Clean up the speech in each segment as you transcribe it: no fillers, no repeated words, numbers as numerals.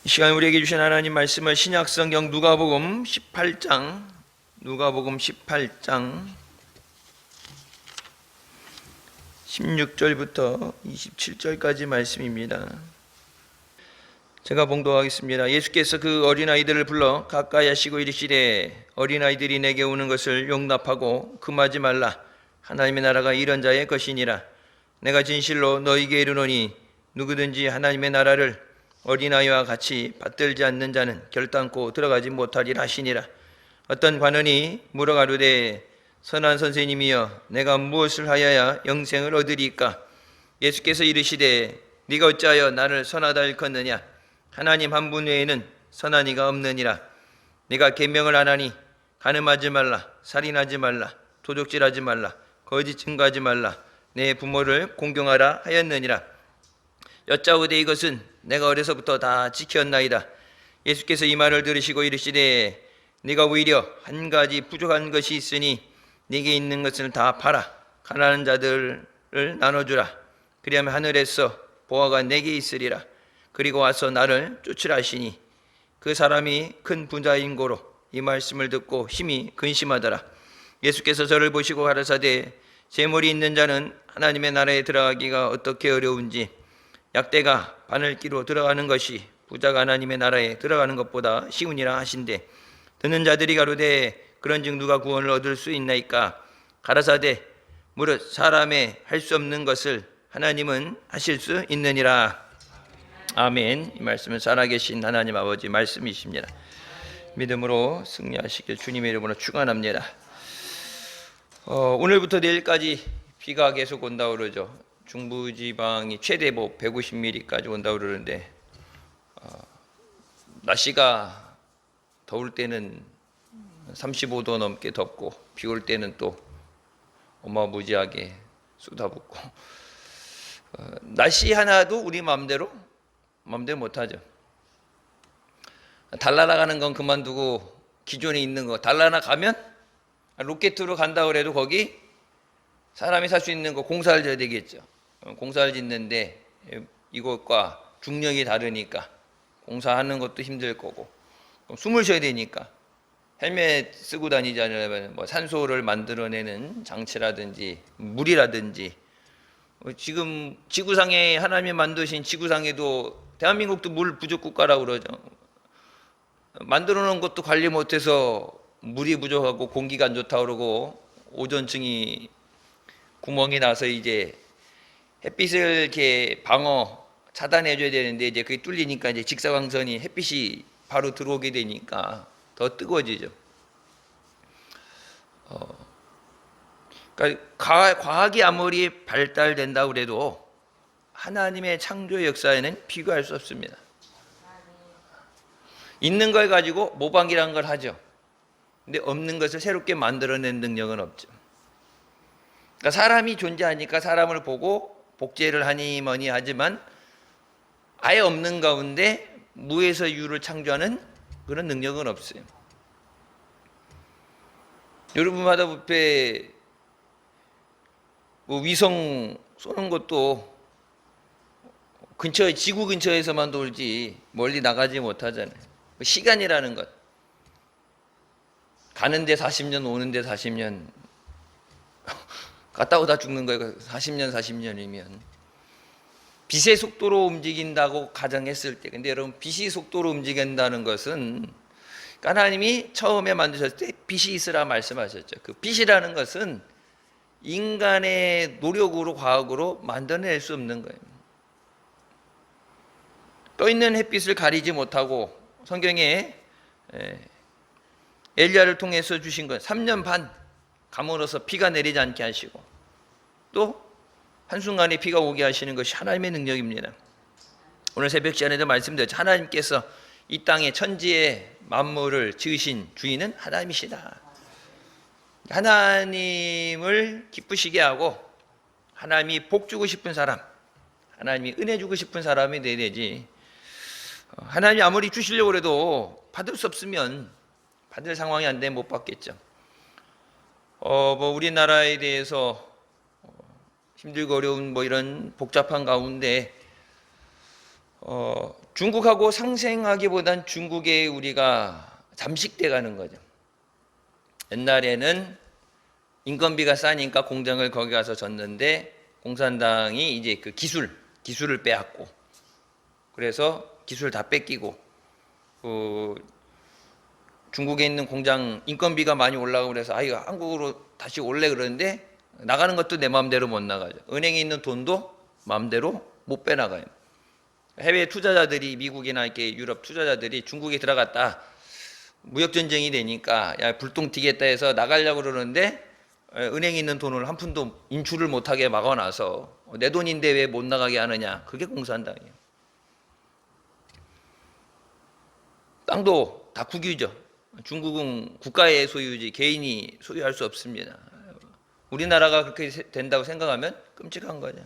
이 시간 우리에게 주신 하나님 말씀을 신약성경 누가복음 18장 16절부터 27절까지 말씀입니다. 제가 봉독하겠습니다. 예수께서 그 어린아이들을 불러 가까이 하시고 이르시되 어린아이들이 내게 오는 것을 용납하고 금하지 말라. 하나님의 나라가 이런 자의 것이니라. 내가 진실로 너희에게 이르노니 누구든지 하나님의 나라를 어린아이와 같이 받들지 않는 자는 결단코 들어가지 못하리라 하시니라. 어떤 관원이 물어가로되 선한 선생님이여 내가 무엇을 하여야 영생을 얻으리까? 예수께서 이르시되 네가 어찌하여 나를 선하다 일컫느냐? 하나님 한 분 외에는 선한 이가 없느니라. 네가 계명을 안 하니 간음하지 말라, 살인하지 말라, 도적질하지 말라, 거짓 증거하지 말라, 내 부모를 공경하라 하였느니라. 여짜오되 이것은 내가 어려서부터 다 지켰나이다. 예수께서 이 말을 들으시고 이르시되 네가 오히려 한 가지 부족한 것이 있으니 네게 있는 것을 다 팔아 가난한 자들을 나눠주라. 그리하면 하늘에서 보화가 네게 있으리라. 그리고 와서 나를 쫓으라 하시니 그 사람이 큰 부자인 고로 이 말씀을 듣고 심히 근심하더라. 예수께서 저를 보시고 가라사대 재물이 있는 자는 하나님의 나라에 들어가기가 어떻게 어려운지 약대가 바늘기로 들어가는 것이 부자가 하나님의 나라에 들어가는 것보다 쉬우니라 하신대. 듣는 자들이 가로되 그런즉 누가 구원을 얻을 수 있나이까? 가라사대 무릇 사람의 할 수 없는 것을 하나님은 하실 수 있느니라. 아멘. 이 말씀은 살아계신 하나님 아버지 말씀이십니다. 믿음으로 승리하시길 주님의 이름으로 축원합니다. 오늘부터 내일까지 비가 계속 온다고 그러죠. 중부지방이 최대 150mm까지 온다고 그러는데 날씨가 더울 때는 35도 넘게 덥고 비 올 때는 또 어마무지하게 쏟아붓고 날씨 하나도 우리 마음대로 못하죠. 달 날아가는 건 그만두고 기존에 있는 거 달 날아가면 로켓으로 간다고 그래도 거기 사람이 살 수 있는 거 공사를 져야 되겠죠. 공사를 짓는데 이것과 중력이 다르니까 공사하는 것도 힘들 거고 숨을 쉬어야 되니까 헬멧 쓰고 다니자면 뭐 산소를 만들어내는 장치라든지 물이라든지 지금 지구상에 하나님이 만드신 지구상에도 대한민국도 물 부족 국가라고 그러죠. 만들어 놓은 것도 관리 못해서 물이 부족하고 공기가 안 좋다고 그러고 오존층이 구멍이 나서 이제 햇빛을 이렇게 방어 차단해 줘야 되는데 이제 그게 뚫리니까 이제 직사광선이 햇빛이 바로 들어오게 되니까 더 뜨거워지죠. 그러니까 과학이 아무리 발달된다고 그래도 하나님의 창조 역사에는 비교할 수 없습니다. 있는 걸 가지고 모방이라는 걸 하죠. 근데 없는 것을 새롭게 만들어낸 능력은 없죠. 그러니까 사람이 존재하니까 사람을 보고 복제를 하니 뭐니 하지만 아예 없는 가운데 무에서 유를 창조하는 그런 능력은 없어요. 여러분마다 부패 위성 쏘는 것도 지구 근처에서만 돌지 멀리 나가지 못하잖아요. 시간이라는 것 가는데 40년 오는데 40년 갔다 오다 죽는 거예요. 40년이면 빛의 속도로 움직인다고 가정했을 때, 근데 여러분 빛이 속도로 움직인다는 것은 하나님이 처음에 만드셨을 때 빛이 있으라 말씀하셨죠. 그 빛이라는 것은 인간의 노력으로 과학으로 만들어낼 수 없는 거예요. 떠 있는 햇빛을 가리지 못하고 성경에 엘리야를 통해서 주신 것 3년 반 가물어서 비가 내리지 않게 하시고 또 한순간에 비가 오게 하시는 것이 하나님의 능력입니다. 오늘 새벽 시간에도 말씀드렸죠. 하나님께서 이 땅의 천지의 만물을 지으신 주인은 하나님이시다. 하나님을 기쁘시게 하고 하나님이 복 주고 싶은 사람, 하나님이 은혜 주고 싶은 사람이 돼야 되지. 하나님이 아무리 주시려고 해도 받을 수 없으면 받을 상황이 안 되면 못 받겠죠. 우리나라에 대해서 힘들고 어려운 이런 복잡한 가운데 중국하고 상생하기보단 중국에 우리가 잠식돼 가는 거죠. 옛날에는 인건비가 싸니까 공장을 거기 가서 졌는데 공산당이 이제 그 기술을 빼앗고, 그래서 기술 다 뺏기고, 중국에 있는 공장 인건비가 많이 올라가고 그래서 이거 한국으로 다시 올래 그러는데 나가는 것도 내 마음대로 못 나가죠. 은행에 있는 돈도 마음대로 못 빼나가요. 해외 투자자들이, 미국이나 이렇게 유럽 투자자들이 중국에 들어갔다 무역 전쟁이 되니까 야 불똥 튀겠다 해서 나가려고 그러는데 은행에 있는 돈을 한 푼도 인출을 못하게 막아놔서 내 돈인데 왜 못 나가게 하느냐. 그게 공산당이에요. 땅도 다 국유죠. 중국은 국가의 소유지 개인이 소유할 수 없습니다. 우리나라가 그렇게 된다고 생각하면 끔찍한 거죠.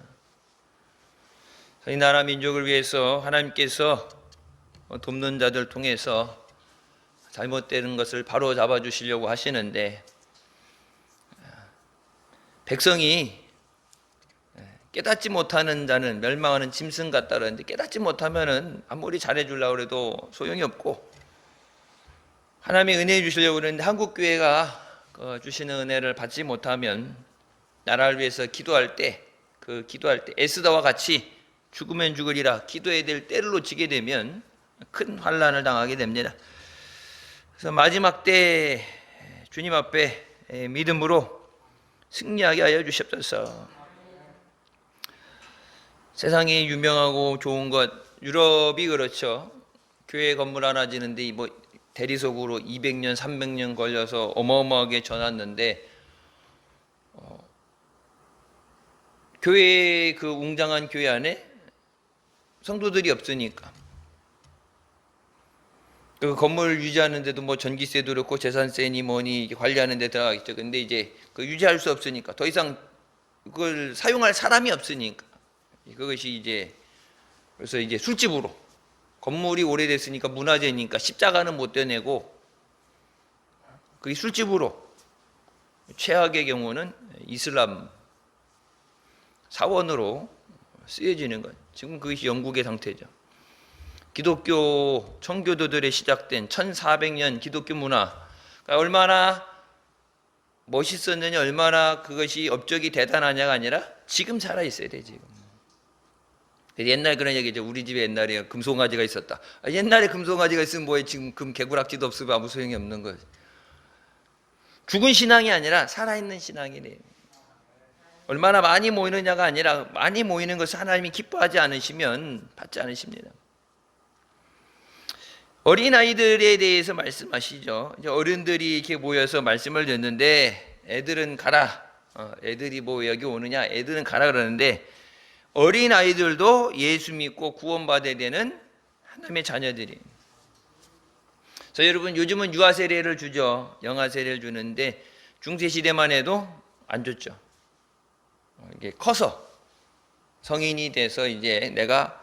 이 나라 민족을 위해서 하나님께서 돕는 자들 통해서 잘못되는 것을 바로 잡아주시려고 하시는데, 백성이 깨닫지 못하는 자는 멸망하는 짐승 같다 그러는데, 깨닫지 못하면은 아무리 잘해주려고 해도 소용이 없고, 하나님의 은혜 주시려고 그러는데 한국 교회가 주시는 은혜를 받지 못하면 나라를 위해서 기도할 때 에스더와 같이 죽으면 죽으리라 기도해야 될 때를 놓치게 되면 큰 환난을 당하게 됩니다. 그래서 마지막 때 주님 앞에 믿음으로 승리하게 하여 주시옵소서. 세상에 유명하고 좋은 것, 유럽이 그렇죠. 교회 건물 하나 지는데 뭐 대리석으로 200년, 300년 걸려서 어마어마하게 져놨는데, 교회 그 웅장한 교회 안에 성도들이 없으니까 그 건물 유지하는데도 뭐 전기세도 그렇고 재산세니 뭐니 관리하는 데 들어가겠죠. 근데 이제 그 유지할 수 없으니까 더 이상 그걸 사용할 사람이 없으니까 그것이 이제 그래서 이제 술집으로, 건물이 오래됐으니까 문화재니까 십자가는 못 떼내고 그게 술집으로, 최악의 경우는 이슬람 사원으로 쓰여지는 것. 지금 그것이 영국의 상태죠. 기독교 청교도들의 시작된 1400년 기독교 문화가 얼마나 멋있었느냐, 얼마나 그것이 업적이 대단하냐가 아니라 지금 살아있어야 돼. 지금 옛날 그런 얘기죠. 우리 집에 옛날에 금송아지가 있었다. 옛날에 금송아지가 있으면 뭐해. 지금 개구락지도 없으면 아무 소용이 없는 거지. 죽은 신앙이 아니라 살아있는 신앙이래요. 얼마나 많이 모이느냐가 아니라 많이 모이는 것을 하나님이 기뻐하지 않으시면 받지 않으십니다. 어린아이들에 대해서 말씀하시죠. 이제 어른들이 이렇게 모여서 말씀을 듣는데 애들은 가라. 애들이 뭐 여기 오느냐. 애들은 가라 그러는데 어린아이들도 예수 믿고 구원받아야 되는 하나님의 자녀들이. 그래서 여러분 요즘은 유아 세례를 주죠. 영아 세례를 주는데 중세 시대만 해도 안 줬죠. 이게 커서 성인이 돼서 이제 내가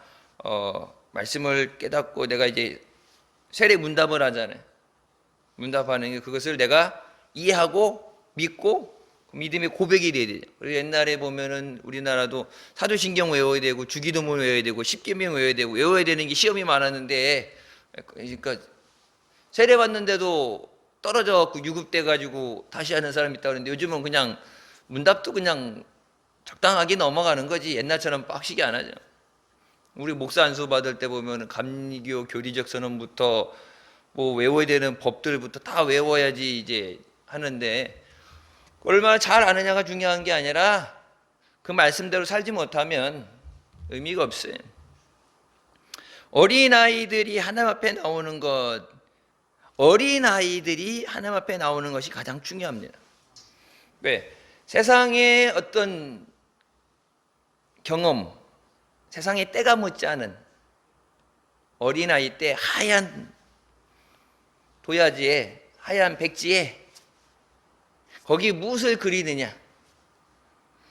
말씀을 깨닫고 내가 이제 세례 문답을 하잖아요. 문답하는 게 그것을 내가 이해하고 믿고 믿음의 고백이 돼야 되죠. 그리고 옛날에 보면은 우리나라도 사도신경 외워야 되고 주기도문 외워야 되고 십계명 외워야 되고 외워야 되는 게 시험이 많았는데, 그러니까 세례 받는데도 떨어져 유급돼 가지고 다시 하는 사람이 있다 그러는데 요즘은 그냥 문답도 그냥 적당하게 넘어가는 거지 옛날처럼 빡시게 안 하죠. 우리 목사 안수 받을 때 보면 감리교 교리적 선언부터 뭐 외워야 되는 법들부터 다 외워야지 이제 하는데, 얼마나 잘 아느냐가 중요한 게 아니라 그 말씀대로 살지 못하면 의미가 없어요. 어린아이들이 하나님 앞에 나오는 것, 어린아이들이 하나님 앞에 나오는 것이 가장 중요합니다. 왜? 세상의 어떤 경험, 세상에 때가 묻지 않은 어린아이 때 하얀 도야지에, 하얀 백지에 거기 무엇을 그리느냐.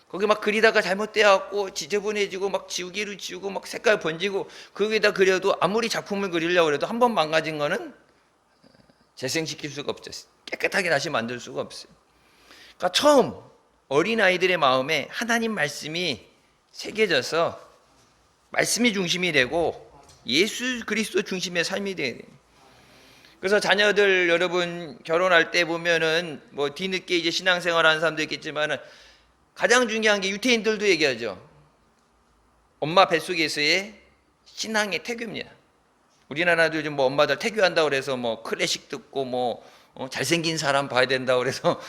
거기 막 그리다가 잘못되어갖고 지저분해지고 막 지우개로 지우고 막 색깔 번지고 거기다 그려도 아무리 작품을 그리려고 해도 한 번 망가진 거는 재생시킬 수가 없죠. 깨끗하게 다시 만들 수가 없어요. 그러니까 처음 어린아이들의 마음에 하나님 말씀이 새겨져서 말씀이 중심이 되고 예수 그리스도 중심의 삶이 돼야 돼요. 그래서 자녀들 여러분 결혼할 때 보면은 뭐 뒤늦게 이제 신앙생활하는 사람도 있겠지만은 가장 중요한 게 유태인들도 얘기하죠. 엄마 뱃속에서의 신앙의 태교입니다. 우리나라도 요즘 뭐 엄마들 태교한다고 그래서 뭐 클래식 듣고 뭐 잘생긴 사람 봐야 된다고 그래서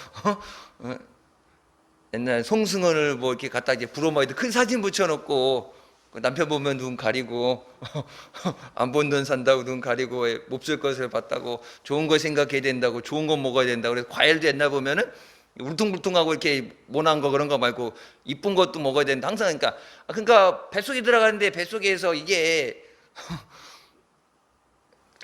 옛날 송승헌을 뭐 이렇게 갖다 이제 부러워해도 큰 사진 붙여놓고 남편 보면 눈 가리고 안 본 돈 산다고 눈 가리고 몹쓸 것을 봤다고 좋은 거 생각해야 된다고 좋은 거 먹어야 된다고 그래서 과일도 옛날 보면은 울퉁불퉁하고 이렇게 모난 거 그런 거 말고 이쁜 것도 먹어야 된다 항상 그러니까 뱃속에 들어가는데 뱃속에서 이게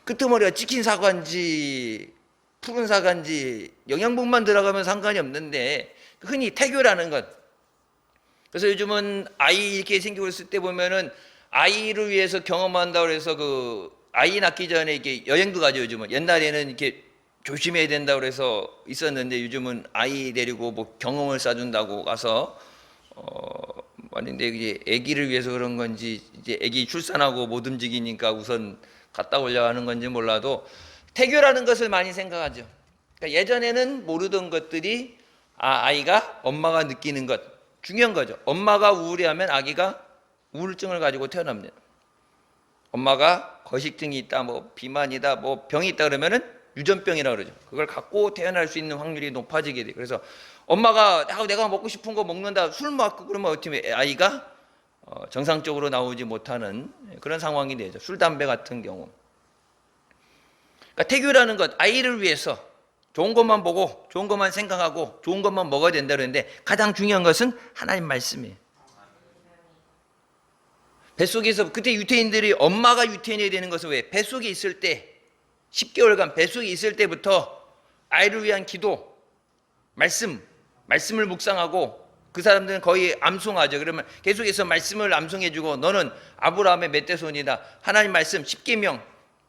끄트머리가 찍힌 사과인지 푸른 사과인지 영양분만 들어가면 상관이 없는데 흔히 태교라는 것. 그래서 요즘은 아이 이렇게 생기고 있을 때 보면은 아이를 위해서 경험한다고 해서 그 아이 낳기 전에 이렇게 여행도 가죠. 요즘은 옛날에는 이렇게 조심해야 된다고 그래서 있었는데 요즘은 아이 데리고 뭐 경험을 쌓아준다고 가서 아닌데 이게 아기를 위해서 그런 건지 이제 아기 출산하고 못 움직이니까 우선 갔다 오려 하는 건지 몰라도 태교라는 것을 많이 생각하죠. 그러니까 예전에는 모르던 것들이 아이가 엄마가 느끼는 것 중요한 거죠. 엄마가 우울해하면 아기가 우울증을 가지고 태어납니다. 엄마가 거식증이 있다, 뭐 비만이다, 뭐 병이 있다 그러면은 유전병이라고 그러죠. 그걸 갖고 태어날 수 있는 확률이 높아지게 돼요. 그래서 엄마가 내가 먹고 싶은 거 먹는다, 술 먹고 그러면 어떻게 아이가 정상적으로 나오지 못하는 그런 상황이 되죠. 술, 담배 같은 경우. 그러니까 태교라는 것, 아이를 위해서 좋은 것만 보고 좋은 것만 생각하고 좋은 것만 먹어야 된다 그러는데 가장 중요한 것은 하나님 말씀이에요. 뱃속에서 그때 유태인들이 엄마가 유태인이 되는 것은 왜? 뱃속에 있을 때 10개월간 뱃속에 있을 때부터 아이를 위한 기도, 말씀을 묵상하고 그 사람들은 거의 암송하죠. 그러면 계속해서 말씀을 암송해주고 너는 아브라함의 맏대손이다. 하나님 말씀 10계명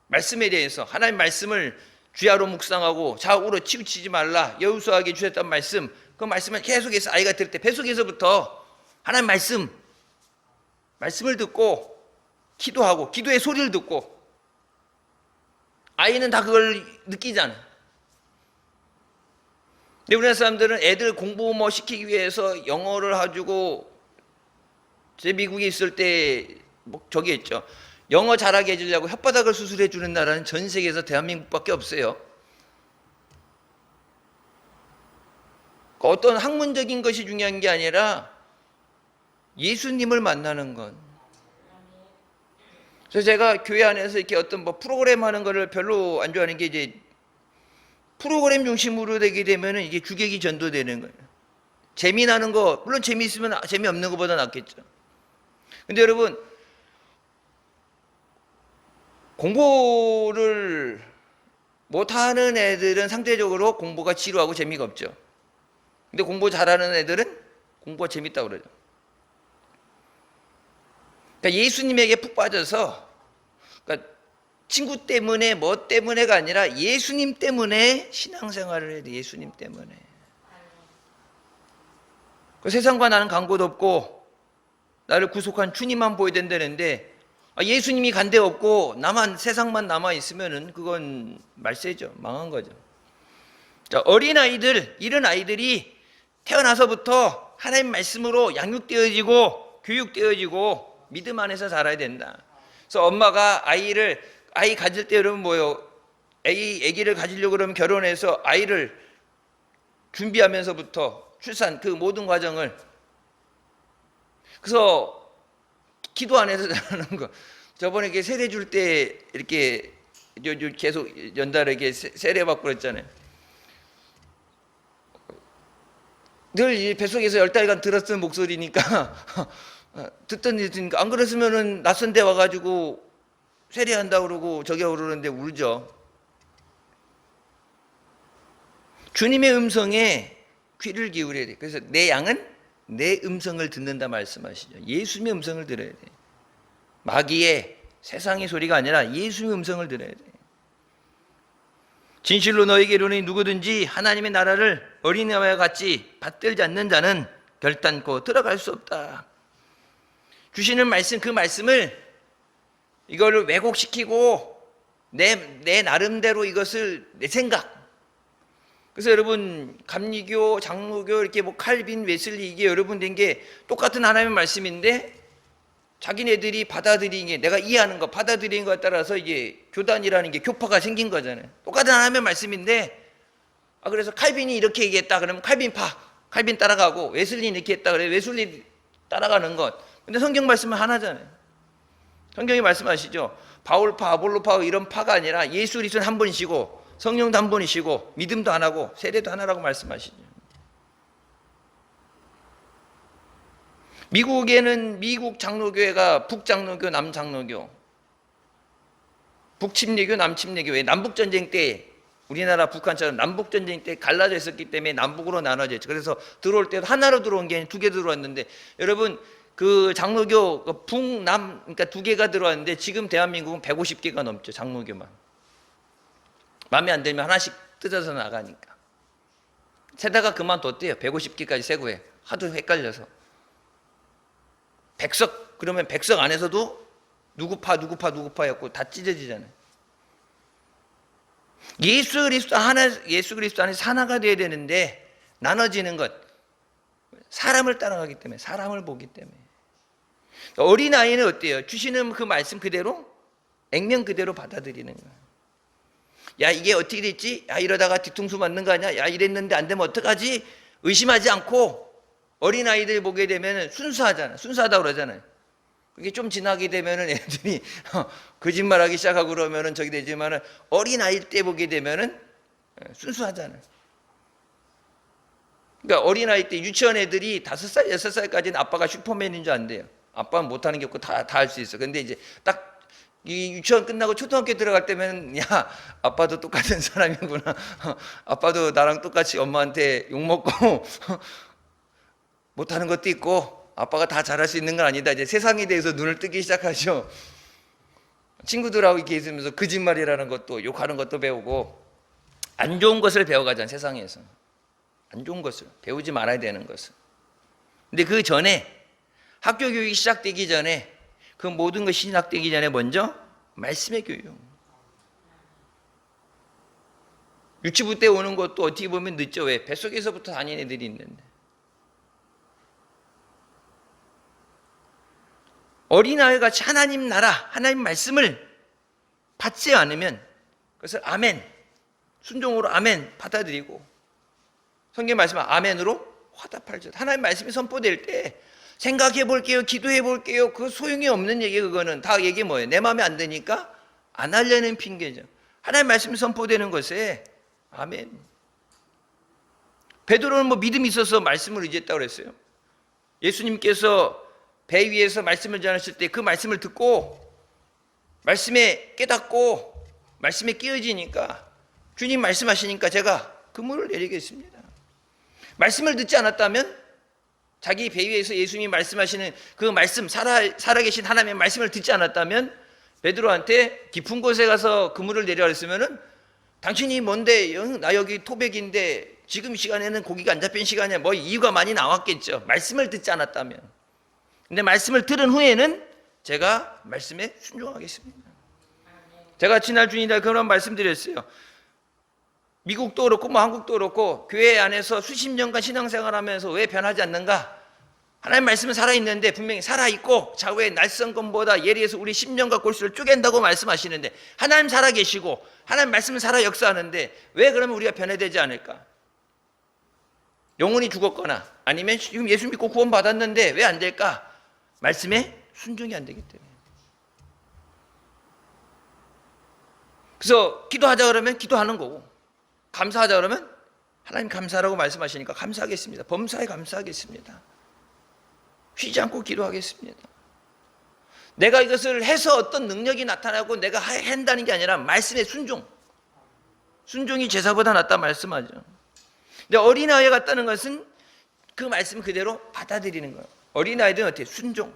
말씀에 대해서 하나님 말씀을 주야로 묵상하고 좌우로 치우치지 말라. 여호수아에게 주셨던 말씀 그 말씀을 계속해서 아이가 들을 때 뱃속에서부터 하나님 말씀을 듣고 기도하고 기도의 소리를 듣고 아이는 다 그걸 느끼잖아요. 근데 우리나라 사람들은 애들 공부 뭐 시키기 위해서 영어를 해주고 제 미국에 있을 때 뭐 저기 했죠. 영어 잘하게 해주려고 혓바닥을 수술해 주는 나라는 전 세계에서 대한민국밖에 없어요. 그러니까 어떤 학문적인 것이 중요한 게 아니라 예수님을 만나는 것. 그래서 제가 교회 안에서 이렇게 어떤 뭐 프로그램 하는 거를 별로 안 좋아하는 게 이제 프로그램 중심으로 되게 되면 이게 주객이 전도되는 거예요. 재미나는 거, 물론 재미있으면 재미없는 것보다 낫겠죠. 근데 여러분, 공부를 못하는 애들은 상대적으로 공부가 지루하고 재미가 없죠. 근데 공부 잘하는 애들은 공부가 재밌다고 그러죠. 그러니까 예수님에게 푹 빠져서 그러니까 친구 때문에 뭐 때문에가 아니라 예수님 때문에 신앙생활을 해야 돼. 예수님 때문에. 그 세상과 나는 관계도 없고 나를 구속한 주님만 보여야 된다는데 예수님이 간데 없고 나만 세상만 남아 있으면은 그건 말세죠. 망한 거죠. 자, 어린아이들, 이런 아이들이 태어나서부터 하나님 말씀으로 양육되어지고 교육되어지고 믿음 안에서 자라야 된다. 그래서 엄마가 아이 가질 때 여러분 뭐요? 아기를 가지려고 그러면 결혼해서 아이를 준비하면서부터 출산 그 모든 과정을 그래서 기도 안에서 자라는 거. 저번에 이렇게 세례 줄 때 이렇게 계속 연달아 이렇게 세례 받고 그랬잖아요. 늘 뱃속에서 10달간 들었던 목소리니까 듣던 일이니까 안 그랬으면은 낯선 데 와가지고 세례한다 그러고 저기 그러는데 울죠. 주님의 음성에 귀를 기울여야 돼. 그래서 내 양은 내 음성을 듣는다 말씀하시죠. 예수님의 음성을 들어야 돼. 마귀의 세상의 소리가 아니라 예수님의 음성을 들어야 돼. 진실로 너에게 이르노니 누구든지 하나님의 나라를 어린아이와 같이 받들지 않는 자는 결단코 들어갈 수 없다. 주시는 말씀 그 말씀을 이거를 왜곡시키고 내 나름대로 이것을 내 생각. 그래서 여러분 감리교, 장로교 이렇게 뭐 칼빈, 웨슬리 이게 여러분 된 게 똑같은 하나님의 말씀인데 자기네들이 받아들이는 게 내가 이해하는 거 받아들이는 것에 따라서 이게 교단이라는 게 교파가 생긴 거잖아요. 똑같은 하나님의 말씀인데 그래서 칼빈이 이렇게 얘기했다 그러면 칼빈 따라가고 웨슬리는 이렇게 했다 그래 웨슬리 따라가는 것. 근데 성경 말씀은 하나잖아요. 성경이 말씀하시죠. 바울파, 아볼로파 이런 파가 아니라 예수 그리스도는 한 분이시고 성령도 한 분이시고 믿음도 하나고 세례도 하나라고 말씀하시죠. 미국에는 미국 장로교회가 북장로교, 남장로교, 북침례교, 남침례교. 왜 남북전쟁 때 우리나라 북한처럼 남북전쟁 때 갈라져 있었기 때문에 남북으로 나눠져 있죠. 그래서 들어올 때도 하나로 들어온 게 아니라 두 개 들어왔는데 여러분 그 장로교 북남 그러니까 두 개가 들어왔는데 지금 대한민국은 150개가 넘죠. 장로교만. 마음에 안 들면 하나씩 뜯어서 나가니까. 세다가 그만뒀대요. 150개까지 세고해. 하도 헷갈려서. 백석 그러면 백석 안에서도 누구파였고 다 찢어지잖아요. 예수 그리스도 안에서 하나가 돼야 되는데 나눠지는 것. 사람을 따라가기 때문에 사람을 보기 때문에. 어린아이는 어때요? 주시는 그 말씀 그대로 액면 그대로 받아들이는 거예요. 야 이게 어떻게 됐지? 야 이러다가 뒤통수 맞는 거 아니야? 야 이랬는데 안 되면 어떡하지? 의심하지 않고 어린아이들 보게 되면 순수하다고 그러잖아요. 그게 좀 지나게 되면은 애들이 거짓말하기 시작하고 그러면은 저기 되지만은 어린아이 때 보게 되면은 순수하잖아요. 그러니까 어린아이 때 유치원 애들이 5살, 6살까지는 아빠가 슈퍼맨인 줄 안돼요. 아빠는 못하는 게 없고 다 할 수 있어. 근데 이제 딱 이 유치원 끝나고 초등학교 들어갈 때면 야 아빠도 똑같은 사람이구나. 아빠도 나랑 똑같이 엄마한테 욕먹고 못하는 것도 있고 아빠가 다 잘할 수 있는 건 아니다. 이제 세상에 대해서 눈을 뜨기 시작하죠. 친구들하고 이렇게 있으면서 거짓말이라는 것도 욕하는 것도 배우고 안 좋은 것을 배워가잖아요. 세상에서 안 좋은 것을 배우지 말아야 되는 것을. 근데 그 전에 학교 교육이 시작되기 전에 그 모든 것이 시작되기 전에 먼저 말씀의 교육. 유치부 때 오는 것도 어떻게 보면 늦죠. 왜? 뱃속에서부터 다니는 애들이 있는데. 어린아이 같이 하나님 나라, 하나님 말씀을 받지 않으면 그것을 아멘, 순종으로 아멘 받아들이고 성경 말씀은 아멘으로 화답할지어다. 하나님 말씀이 선포될 때 생각해 볼게요, 기도해 볼게요. 그 소용이 없는 얘기 그거는 다 얘기 뭐예요? 내 마음에 안 드니까 안 하려는 핑계죠. 하나님 말씀이 선포되는 것에 아멘. 베드로는 뭐 믿음이 있어서 말씀을 의지했다고 그랬어요. 예수님께서 배 위에서 말씀을 전하실 때 그 말씀을 듣고 말씀에 깨닫고 말씀에 끼어지니까 주님 말씀하시니까 제가 그물을 내리겠습니다. 말씀을 듣지 않았다면 자기 배 위에서 예수님이 말씀하시는 그 말씀 살아계신 하나님의 말씀을 듣지 않았다면 베드로한테 깊은 곳에 가서 그물을 내려 그랬으면은 당신이 뭔데 나 여기 토백인데 지금 시간에는 고기가 안 잡힌 시간이야 뭐 이유가 많이 나왔겠죠. 말씀을 듣지 않았다면. 근데 말씀을 들은 후에는 제가 말씀에 순종하겠습니다. 제가 지난 주일날 그런 말씀드렸어요. 미국도 그렇고 뭐 한국도 그렇고 교회 안에서 수십 년간 신앙생활하면서 왜 변하지 않는가? 하나님 말씀은 살아있는데 분명히 살아있고 좌우의 날성검보다 예리해서 우리 심령과 골수를 쪼갠다고 말씀하시는데 하나님 살아계시고 하나님 말씀은 살아 역사하는데 왜 그러면 우리가 변해되지 않을까? 영혼이 죽었거나 아니면 지금 예수 믿고 구원 받았는데 왜 안 될까? 말씀에 순종이 안 되기 때문에. 그래서 기도하자 그러면 기도하는 거고 감사하자 그러면 하나님 감사하라고 말씀하시니까 감사하겠습니다. 범사에 감사하겠습니다. 쉬지 않고 기도하겠습니다. 내가 이것을 해서 어떤 능력이 나타나고 내가 한다는 게 아니라 말씀의 순종이 제사보다 낫다 말씀하죠. 근데 어린아이가 같다는 것은 그 말씀 그대로 받아들이는 거예요. 어린아이들은 어떻게? 순종.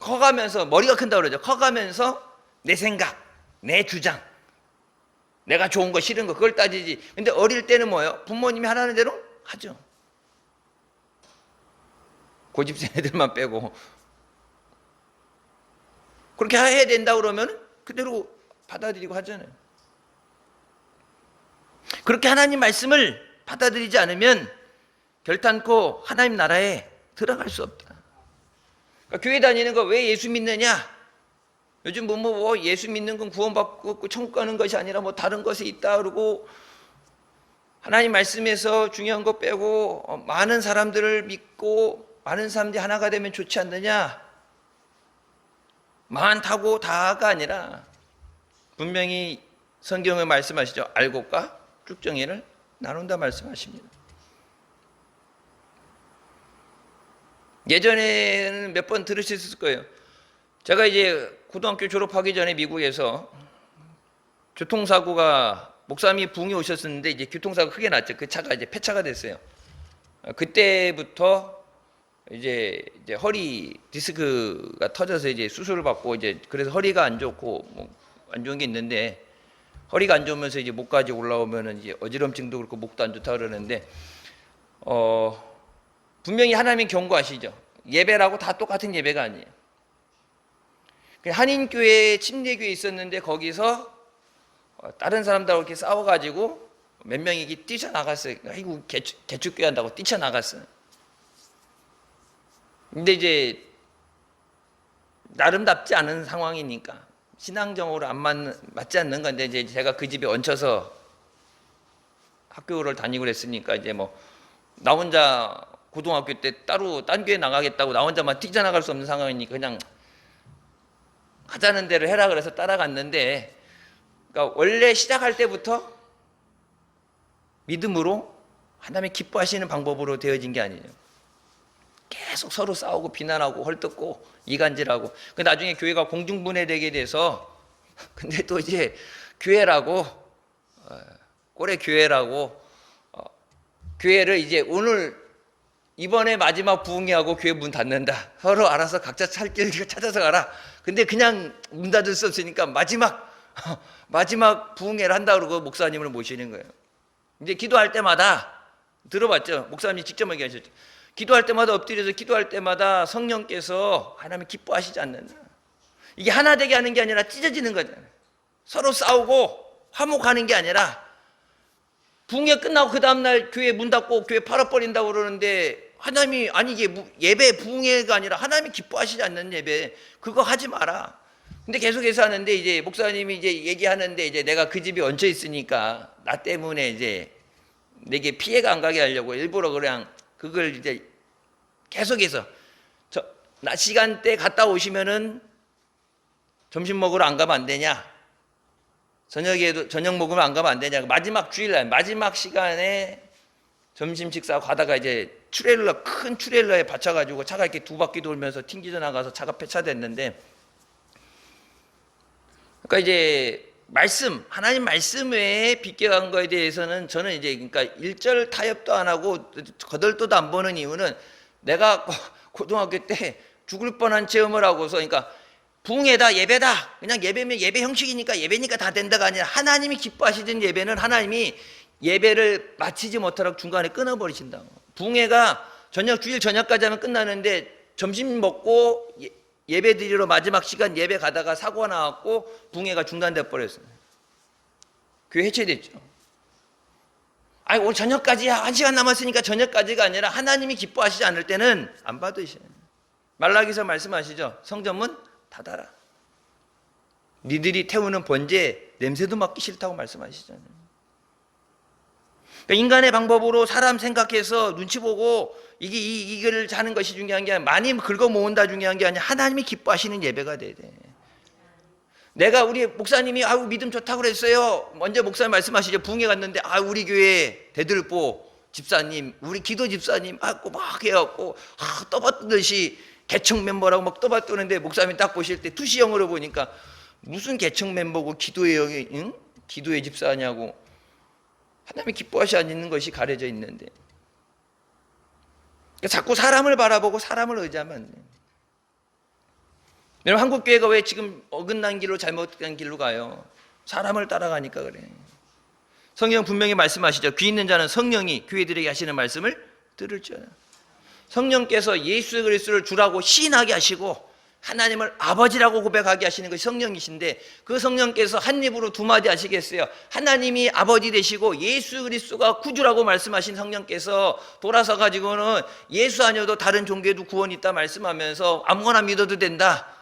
커가면서 머리가 큰다고 그러죠. 커가면서 내 생각, 내 주장, 내가 좋은 거 싫은 거 그걸 따지지. 근데 어릴 때는 뭐예요? 부모님이 하라는 대로 하죠. 고집센 애들만 빼고. 그렇게 해야 된다 그러면 그대로 받아들이고 하잖아요. 그렇게 하나님 말씀을 받아들이지 않으면 결단코 하나님 나라에 들어갈 수 없다. 그러니까 교회 다니는 거 왜 예수 믿느냐? 요즘 뭐 예수 믿는 건 구원받고 천국 가는 것이 아니라 뭐 다른 것에 있다 그러고, 하나님 말씀에서 중요한 거 빼고 많은 사람들을 믿고 많은 사람들이 하나가 되면 좋지 않느냐? 많다고 다가 아니라 분명히 성경을 말씀하시죠. 알곡과 쭉정이를 나눈다 말씀하십니다. 예전에는 몇 번 들으셨을 거예요. 제가 이제 고등학교 졸업하기 전에 미국에서 교통사고가, 목사님이 부흥에 오셨었는데 이제 교통사고 크게 났죠. 그 차가 이제 폐차가 됐어요. 그때부터 이제 허리 디스크가 터져서 이제 수술을 받고, 이제 그래서 허리가 안 좋고 뭐 안 좋은 게 있는데, 허리가 안 좋으면서 이제 목까지 올라오면은 이제 어지럼증도 그렇고 목도 안 좋다 그러는데, 분명히 하나님 경고하시죠. 예배라고 다 똑같은 예배가 아니에요. 한인교회 침례교회 있었는데 거기서 다른 사람들하고 이렇게 싸워가지고 몇 명이 뛰쳐나갔어요. 아이고 개축교회 한다고 뛰쳐나갔어요. 근데 이제 나름답지 않은 상황이니까 신앙적으로 맞지 않는 건데, 이제 제가 그 집에 얹혀서 학교를 다니고 그랬으니까 이제 뭐 나 혼자 고등학교 때 따로 딴 교회 나가겠다고 나 혼자만 뛰쳐나갈 수 없는 상황이니까 그냥 하자는 대로 해라 그래서 따라갔는데, 그러니까 원래 시작할 때부터 믿음으로 하나님이 기뻐하시는 방법으로 되어진 게 아니에요. 계속 서로 싸우고 비난하고 헐뜯고 이간질하고, 나중에 교회가 공중분해되게 돼서, 근데 또 이제 교회라고 꼴의 교회라고 교회를 이제 이번에 마지막 부흥회하고 교회 문 닫는다. 서로 알아서 각자 살 길 찾아서 가라. 근데 그냥 문 닫을 수 없으니까 마지막 부흥회를 한다 그러고 목사님을 모시는 거예요. 이제 기도할 때마다 들어봤죠? 목사님이 직접 얘기하셨죠. 기도할 때마다 엎드려서 기도할 때마다 성령께서 하나님 기뻐하시지 않는다. 이게 하나 되게 하는 게 아니라 찢어지는 거잖아요. 서로 싸우고 화목하는 게 아니라, 부흥회 끝나고 그 다음날 교회 문 닫고 교회 팔아버린다고 그러는데, 하나님이, 아니 이게 예배 부흥회가 아니라 하나님이 기뻐하시지 않는 예배, 그거 하지 마라. 근데 계속해서 하는데, 이제 목사님이 이제 얘기하는데, 이제 내가 그 집에 얹혀 있으니까 나 때문에 이제 내게 피해가 안 가게 하려고 일부러 그냥 그걸 이제 계속해서 낮 시간대 갔다 오시면은 점심 먹으러 안 가면 안 되냐? 저녁에도 저녁 먹으면 안 가면 안 되냐? 마지막 주일날 마지막 시간에 점심 식사 가다가 이제 큰 트레일러에 받쳐가지고 차가 이렇게 두 바퀴 돌면서 튕기져 나가서 차가 폐차됐는데, 그러니까 이제 하나님 말씀 외에 비껴간 거에 대해서는 저는 이제, 그러니까 일절 타협도 안 하고 거들떠도 안 보는 이유는, 내가 고등학교 때 죽을 뻔한 체험을 하고서, 그러니까 부흥회다 예배다 그냥 예배면 예배 형식이니까 예배니까 다 된다가 아니라, 하나님이 기뻐하시는 예배는 하나님이 예배를 마치지 못하도록 중간에 끊어버리신다고. 부흥회가 주일 저녁까지 하면 끝나는데, 점심 먹고 예배 드리러 마지막 시간 예배 가다가 사고가 나왔고 부흥회가 중단돼 버렸어요. 교회 해체됐죠. 아니 오늘 저녁까지야, 1시간 남았으니까 저녁까지가 아니라, 하나님이 기뻐하시지 않을 때는 안 받으셔요. 말라기서 말씀하시죠. 성전문 닫아라. 니들이 태우는 번제 냄새도 맡기 싫다고 말씀하시잖아요. 그러니까 인간의 방법으로 사람 생각해서 눈치 보고 이걸 하는 것이 중요한 게 아니라, 많이 긁어 모은다 중요한 게 아니라, 하나님이 기뻐하시는 예배가 돼야 돼. 내가 우리 목사님이 믿음 좋다고 그랬어요. 먼저 목사님 말씀하시죠. 부흥회 갔는데 우리 교회 대들보 집사님, 우리 기도 집사님 막 해갖고 떠받듯이 개척 멤버라고 막 떠받드는데, 목사님이 딱 보실 때 투시형으로 보니까 무슨 개척 멤버고 기도의 집사냐고. 하나님이 기뻐하시지 않는 것이 가려져 있는데, 그러니까 자꾸 사람을 바라보고 사람을 의지하면 안 돼요. 여러분, 한국교회가 왜 지금 어긋난 길로, 잘못된 길로 가요? 사람을 따라가니까 그래. 성경 분명히 말씀하시죠. 귀 있는 자는 성령이 교회들에게 하시는 말씀을 들을 줄 알아요. 성령께서 예수 그리스도를 주라고 시인하게 하시고, 하나님을 아버지라고 고백하게 하시는 것이 성령이신데, 그 성령께서 한 입으로 두 마디 하시겠어요? 하나님이 아버지 되시고 예수 그리스도가 구주라고 말씀하신 성령께서 돌아서 가지고는 예수 아니어도 다른 종교에도 구원이 있다 말씀하면서 아무거나 믿어도 된다,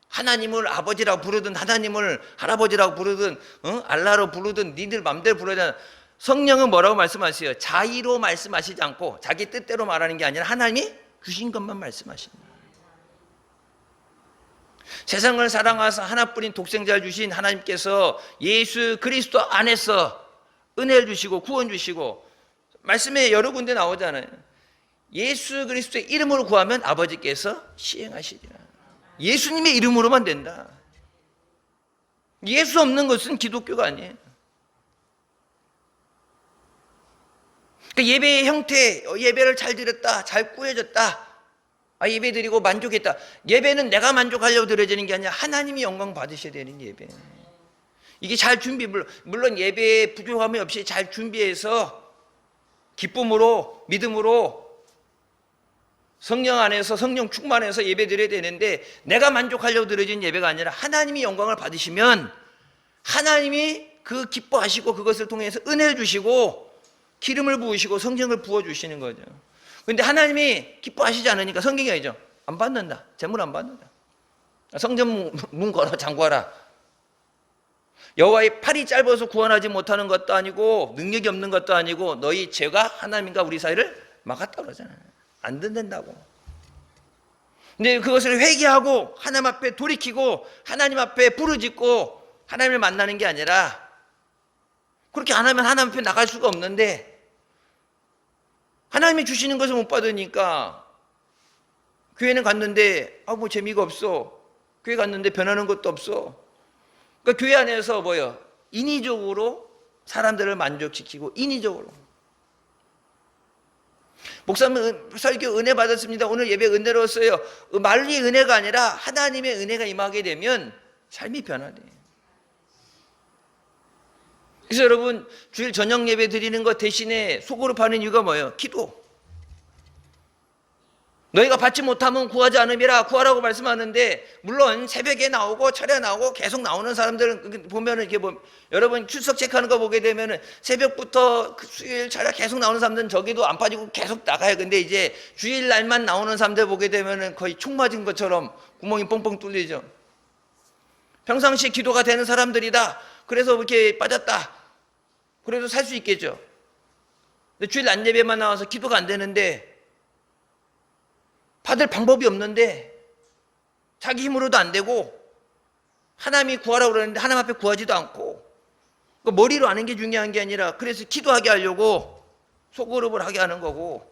하나님을 아버지라고 부르든 하나님을 할아버지라고 부르든 알라로 부르든 니들 맘대로 부르든, 성령은 뭐라고 말씀하세요? 자의로 말씀하시지 않고 자기 뜻대로 말하는 게 아니라 하나님이 주신 것만 말씀하십니다. 세상을 사랑하사 하나뿐인 독생자를 주신 하나님께서 예수 그리스도 안에서 은혜를 주시고 구원 주시고, 말씀에 여러 군데 나오잖아요. 예수 그리스도의 이름으로 구하면 아버지께서 시행하시리라. 예수님의 이름으로만 된다. 예수 없는 것은 기독교가 아니에요. 예배의 형태, 예배를 잘 드렸다, 잘 꾸며졌다, 예배 드리고 만족했다. 예배는 내가 만족하려고 드려지는 게 아니라 하나님이 영광 받으셔야 되는 예배. 이게 잘 물론 예배에 부족함이 없이 잘 준비해서 기쁨으로 믿음으로 성령 안에서 성령 충만해서 예배 드려야 되는데, 내가 만족하려고 드려진 예배가 아니라 하나님이 영광을 받으시면 하나님이 그 기뻐하시고 그것을 통해서 은혜를 주시고 기름을 부으시고 성령을 부어주시는 거죠. 그런데 하나님이 기뻐하시지 않으니까 성경이 아니죠. 안 받는다. 재물 안 받는다. 성전 문 걸어 잠궈라. 여호와의 팔이 짧아서 구원하지 못하는 것도 아니고 능력이 없는 것도 아니고 너희 죄가 하나님과 우리 사이를 막았다 그러잖아요. 안 듣는다고. 근데 그것을 회개하고 하나님 앞에 돌이키고 하나님 앞에 부르짖고 하나님을 만나는 게 아니라, 그렇게 안 하면 하나님 앞에 나갈 수가 없는데, 하나님이 주시는 것을 못 받으니까 교회는 갔는데 뭐 재미가 없어. 교회 갔는데 변하는 것도 없어. 그러니까 교회 안에서 뭐요? 인위적으로 사람들을 만족시키고 인위적으로. 목사님 설교 은혜 받았습니다. 오늘 예배 은혜로웠어요. 말리 은혜가 아니라 하나님의 은혜가 임하게 되면 삶이 변화돼요. 그래서 여러분, 주일 저녁 예배 드리는 것 대신에 속으로 파는 이유가 뭐예요? 기도. 너희가 받지 못하면 구하지 않음이라 구하라고 말씀하는데, 물론 새벽에 나오고 철야 나오고 계속 나오는 사람들은 보면은 이렇게 여러분 출석 체크하는 거 보게 되면은 새벽부터 수요일 철야 계속 나오는 사람들은 저기도 안 빠지고 계속 나가요. 근데 이제 주일 날만 나오는 사람들 보게 되면은 거의 총 맞은 것처럼 구멍이 뻥뻥 뚫리죠. 평상시 기도가 되는 사람들이다, 그래서 이렇게 빠졌다, 그래도 살 수 있겠죠. 근데 주일 낮 예배만 나와서 기도가 안 되는데, 받을 방법이 없는데, 자기 힘으로도 안 되고, 하나님이 구하라고 그러는데 하나님 앞에 구하지도 않고, 머리로 아는 게 중요한 게 아니라 그래서 기도하게 하려고 소그룹을 하게 하는 거고,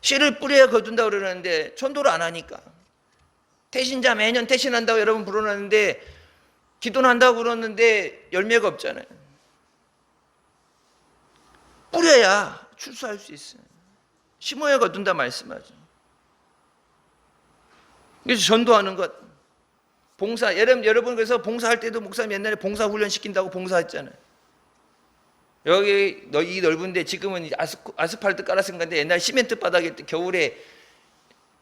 씨를 뿌려야 거둔다고 그러는데 전도를 안 하니까, 태신자 매년 태신한다고 여러분 부르는데 기도는 한다고 그러는데 열매가 없잖아요. 뿌려야 출소할 수 있어요. 심어야 거둔다 말씀하죠. 그래서 전도하는 것, 봉사, 여러분 그래서 봉사할 때도 목사님 옛날에 봉사 훈련 시킨다고 봉사했잖아요. 여기 이 넓은데 지금은 아스팔트 깔았은 건데, 옛날 시멘트 바닥에 겨울에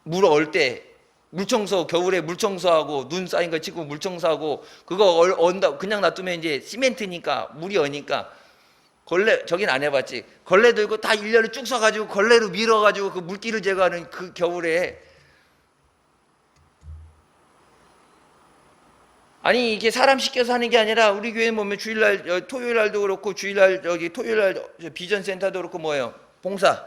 물 얼 때 물청소, 겨울에 물청소하고 눈 쌓인 거 치고 물청소하고, 그거 언다 그냥 놔두면 이제 시멘트니까 물이 어니까, 걸레, 저긴 안 해봤지, 걸레 들고 다 일렬로 쭉 서가지고 걸레로 밀어가지고 그 물기를 제거하는 그 겨울에, 아니 이게 사람 시켜서 하는 게 아니라, 우리 교회는 보면 주일날 토요일날도 그렇고 주일날 여기 토요일날 비전센터도 그렇고 뭐예요? 봉사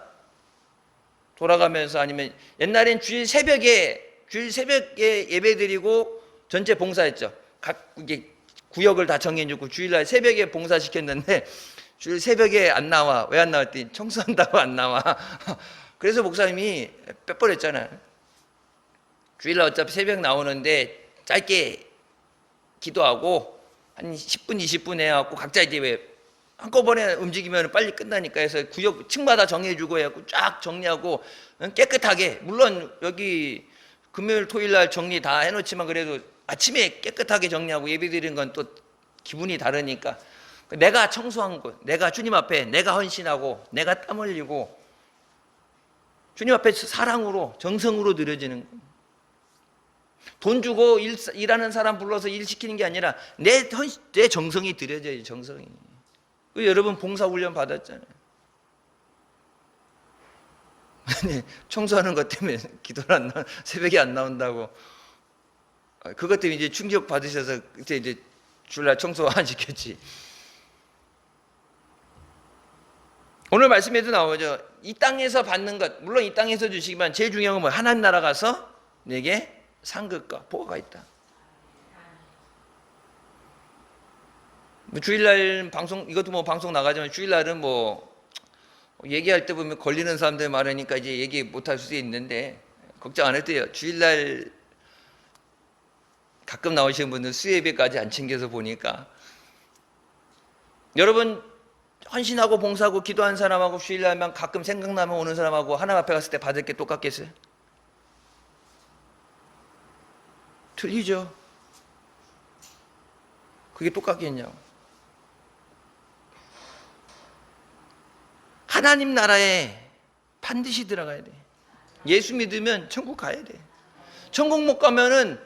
돌아가면서, 아니면 옛날엔 주일 새벽에 예배 드리고 전체 봉사했죠. 각 이게 구역을 다 정해주고 주일날 새벽에 봉사 시켰는데, 주일 새벽에 안 나와. 왜 안 나왔더니 청소한다고 안 나와. 그래서 목사님이 빼버렸잖아요. 주일날 어차피 새벽 나오는데 짧게 기도하고 한 10분 20분 해갖고 각자 이제 왜 한꺼번에 움직이면 빨리 끝나니까 해서 구역 층마다 정해주고 해갖고 쫙 정리하고 깨끗하게, 물론 여기 금요일 토요일날 정리 다 해놓지만 그래도 아침에 깨끗하게 정리하고 예배 드리는 건 또 기분이 다르니까, 내가 청소한 것, 내가 주님 앞에 내가 헌신하고 내가 땀 흘리고 주님 앞에 사랑으로 정성으로 드려지는 것. 돈 주고 일하는 사람 불러서 일 시키는 게 아니라 내 정성이 들여져요. 정성이. 여러분 봉사훈련 받았잖아요. 아니, 청소하는 것 때문에 기도를 새벽에 안 나온다고. 그것 때문에 이제 충격 받으셔서 그때 이제 주일날 청소 안 시켰지. 오늘 말씀에도 나오죠. 이 땅에서 받는 것, 물론 이 땅에서 주시지만 제일 중요한 건 뭐예요? 하나님 나라 가서 내게 상급과 보화가 있다. 주일날 방송, 이것도 뭐 방송 나가지만 주일날은 뭐 얘기할 때 보면 걸리는 사람들 많으니까 이제 얘기 못할 수도 있는데 걱정 안 해도 돼요. 주일날 가끔 나오시는 분들 수예배까지 안 챙겨서 보니까 여러분 헌신하고 봉사하고 기도한 사람하고 주일날만 가끔 생각나면 오는 사람하고 하나님 앞에 갔을 때 받을 게 똑같겠어요? 틀리죠. 그게 똑같겠냐고. 하나님 나라에 반드시 들어가야 돼. 예수 믿으면 천국 가야 돼. 천국 못 가면은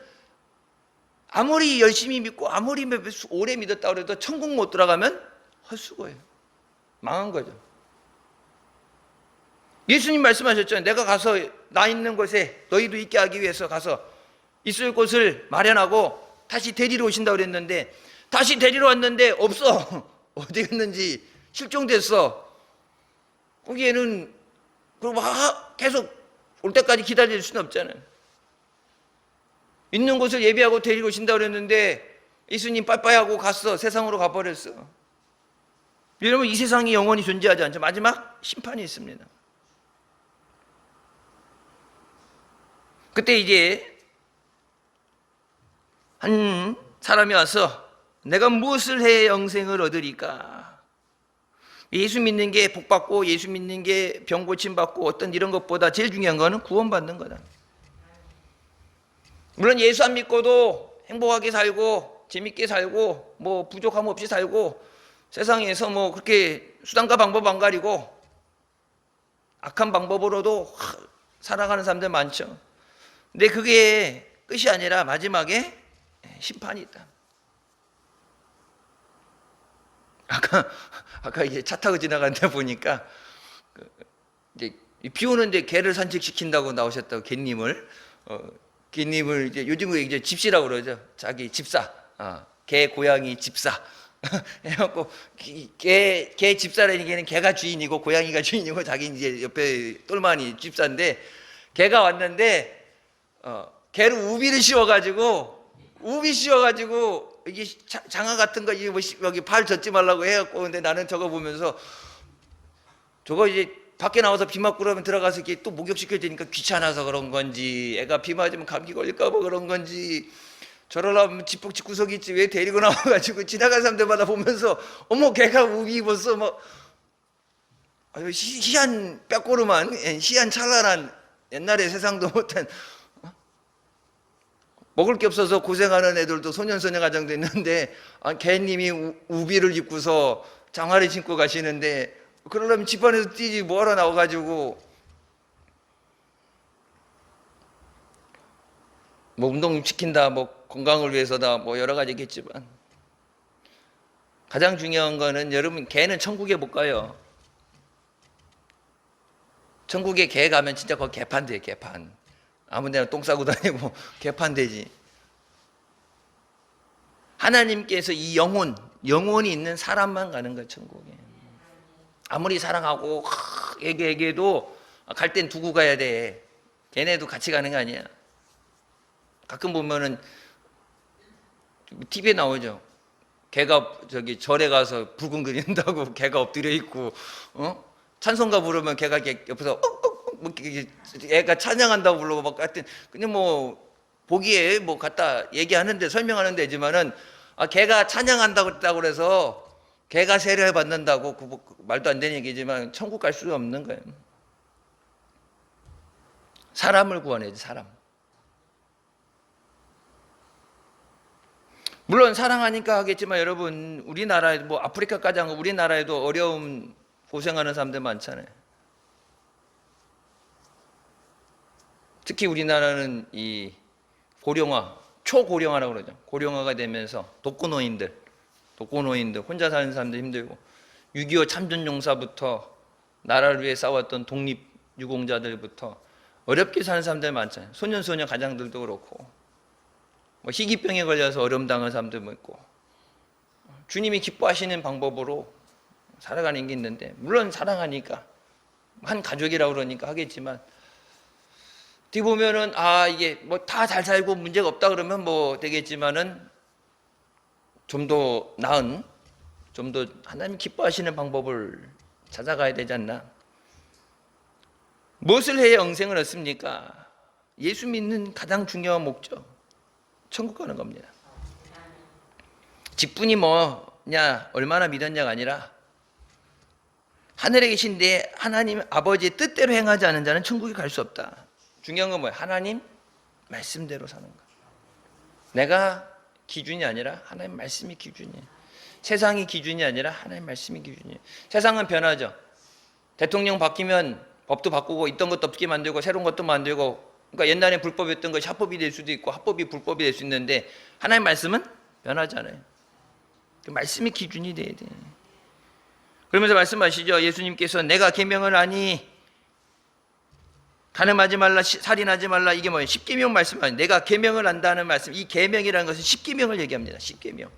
아무리 열심히 믿고 아무리 오래 믿었다 그래도 천국 못 들어가면 헛수고예요. 망한 거죠. 예수님 말씀하셨잖아요. 내가 가서 나 있는 곳에 너희도 있게 하기 위해서 가서 있을 곳을 마련하고 다시 데리러 오신다 그랬는데 다시 데리러 왔는데 없어. 어디 갔는지 실종됐어. 거기에는 그럼 계속 올 때까지 기다릴 수는 없잖아요. 있는 곳을 예비하고 데리고 오신다 그랬는데 예수님 빠빠이 하고 갔어. 세상으로 가버렸어. 여러분 이 세상이 영원히 존재하지 않죠. 마지막 심판이 있습니다. 그때 이제 한 사람이 와서 내가 무엇을 해 영생을 얻으리까? 예수 믿는 게 복받고 예수 믿는 게 병 고침받고 어떤 이런 것보다 제일 중요한 거는 구원받는 거다. 물론 예수 안 믿고도 행복하게 살고 재밌게 살고 뭐 부족함 없이 살고 세상에서 뭐 그렇게 수단과 방법 안 가리고 악한 방법으로도 살아가는 사람들 많죠. 근데 그게 끝이 아니라 마지막에 심판이 있다. 아까 이제 차 타고 지나가는데 보니까 이제 비 오는데 개를 산책시킨다고 나오셨다고 개님을 개님을 이제 요즘은 이제 집시라고 그러죠. 자기 집사, 개 고양이 집사. 해갖고 개 집사라는 개는 개가 주인이고 고양이가 주인이고 자기 이제 옆에 똘마니 집사인데 개가 왔는데 개를 우비를 씌워가지고 이게 장화 같은 거 여기 발 젖지 말라고 해갖고 근데 나는 저거 보면서 저거 이제 밖에 나와서 비 맞고 그러면 들어가서 이렇게 또 목욕시켜야 되니까 귀찮아서 그런 건지 애가 비 맞으면 감기 걸릴까 봐 그런 건지 저러려면 집구석이 있지 왜 데리고 나와가지고 지나가는 사람들마다 보면서 어머 걔가 우비 입었어 뭐 희한 빼꼬름한 희한 찰나란 옛날에 세상도 못한 먹을 게 없어서 고생하는 애들도 소년소녀 가정도 있는데 개님이 우비를 입고서 장화를 신고 가시는데 그러려면 집안에서 뛰지 뭐하러 나와가지고 뭐 운동시킨다 뭐 건강을 위해서다 뭐 여러 가지 있겠지만 가장 중요한 거는 여러분 개는 천국에 못 가요. 천국에 개 가면 진짜 거기 개판 돼요. 개판. 아무 데나 똥 싸고 다니고 개판 되지. 하나님께서 이 영혼이 있는 사람만 가는 거야 천국에. 아무리 사랑하고 얘기해도 갈 땐 두고 가야 돼. 걔네도 같이 가는 거 아니야. 가끔 보면은 TV에 나오죠. 개가 저기 절에 가서 붉은 그린다고 개가 엎드려 있고 찬송가 부르면 개가 이렇게 옆에서 애가 찬양한다고 부르고 막 하여튼 그냥 뭐 보기에 뭐 갖다 얘기하는데 설명하는 데지만은 개가 찬양한다고 했다고 그래서 개가 세례를 받는다고 그 말도 안 되는 얘기지만 천국 갈 수가 없는 거예요. 사람을 구원해야지 사람. 물론 사랑하니까 하겠지만 여러분 우리나라에 뭐 아프리카까지 한 거 우리나라에도 어려움 고생하는 사람들 많잖아요. 특히 우리나라는 이 고령화, 초고령화라고 그러죠. 고령화가 되면서 독거노인들 혼자 사는 사람들 힘들고 6.25 참전용사부터 나라를 위해 싸웠던 독립유공자들부터 어렵게 사는 사람들 많잖아요. 소년소녀 가장들도 그렇고 뭐 희귀병에 걸려서 어려움 당한 사람들도 있고 주님이 기뻐하시는 방법으로 살아가는 게 있는데 물론 사랑하니까 한 가족이라고 그러니까 하겠지만 어떻게 보면은 이게 뭐 다 잘 살고 문제가 없다 그러면 뭐 되겠지만은 좀 더 나은 좀 더 하나님 기뻐하시는 방법을 찾아가야 되지 않나? 무엇을 해야 영생을 얻습니까? 예수 믿는 가장 중요한 목적 천국 가는 겁니다. 직분이 뭐냐 얼마나 믿었냐가 아니라 하늘에 계신 내 하나님 아버지의 뜻대로 행하지 않은 자는 천국에 갈 수 없다. 중요한 건 뭐예요? 하나님 말씀대로 사는 거. 내가 기준이 아니라 하나님 말씀이 기준이에요. 세상이 기준이 아니라 하나님 말씀이 기준이에요. 세상은 변하죠. 대통령 바뀌면 법도 바꾸고 있던 것도 없게 만들고 새로운 것도 만들고 그러니까 옛날에 불법이었던 것이 합법이 될 수도 있고 합법이 불법이 될 수 있는데 하나님 말씀은 변하잖아요. 그 말씀이 기준이 돼야 돼. 그러면서 말씀하시죠. 예수님께서 내가 계명을 아니 간음하지 말라, 살인하지 말라 이게 뭐예요? 십계명 말씀 아니에요. 내가 계명을 안다는 말씀. 이 계명이라는 것은 십계명을 얘기합니다. 십계명.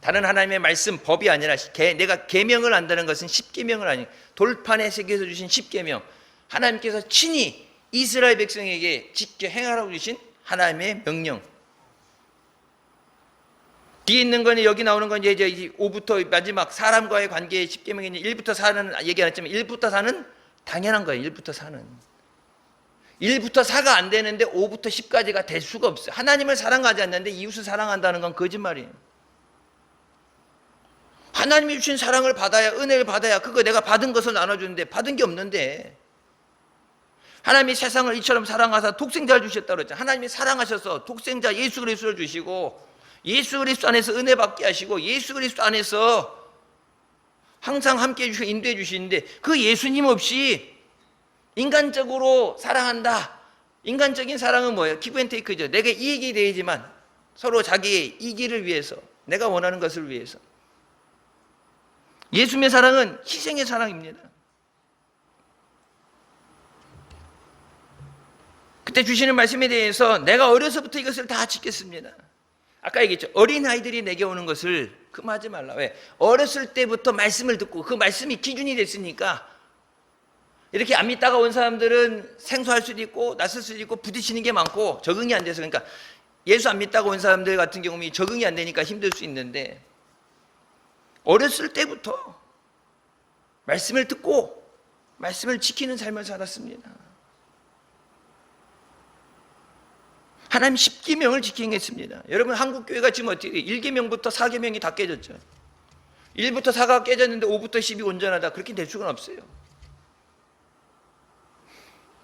다른 하나님의 말씀, 법이 아니라 내가 계명을 안다는 것은 십계명을 아니에요. 돌판에 새겨서 주신 십계명. 하나님께서 친히 이스라엘 백성에게 지켜 행하라고 주신 하나님의 명령. 뒤에 있는 건 여기 나오는 건 이제 5부터 마지막 사람과의 관계의 십계명이 1부터 4는 얘기 안 했지만 1부터 4는 당연한 거예요. 1부터 4는 1부터 4가 안 되는데 5부터 10까지가 될 수가 없어요. 하나님을 사랑하지 않는데 이웃을 사랑한다는 건 거짓말이에요. 하나님이 주신 사랑을 받아야 은혜를 받아야 그거 내가 받은 것을 나눠주는데 받은 게 없는데 하나님이 세상을 이처럼 사랑하사 독생자를 주셨다고 그랬잖아요. 하나님이 사랑하셔서 독생자 예수 그리스도를 주시고 예수 그리스도 안에서 은혜 받게 하시고 예수 그리스도 안에서 항상 함께 해주시고 인도해 주시는데 그 예수님 없이 인간적으로 사랑한다. 인간적인 사랑은 뭐예요? 기브앤테이크죠. 내게 이익이 되지만 서로 자기의 이기를 위해서 내가 원하는 것을 위해서 예수님의 사랑은 희생의 사랑입니다. 그때 주시는 말씀에 대해서 내가 어려서부터 이것을 다 지켰습니다. 아까 얘기했죠. 어린아이들이 내게 오는 것을 금하지 말라. 왜? 어렸을 때부터 말씀을 듣고 그 말씀이 기준이 됐으니까 이렇게 안 믿다가 온 사람들은 생소할 수도 있고 낯설 수도 있고 부딪히는 게 많고 적응이 안 돼서 그러니까 예수 안 믿다가 온 사람들 같은 경우는 적응이 안 되니까 힘들 수 있는데 어렸을 때부터 말씀을 듣고 말씀을 지키는 삶을 살았습니다. 하나님 10계명을 지키겠습니다. 여러분 한국 교회가 지금 어떻게 1계명부터 4계명이 다 깨졌죠. 1부터 4가 깨졌는데 5부터 10이 온전하다. 그렇게 될 수가 없어요.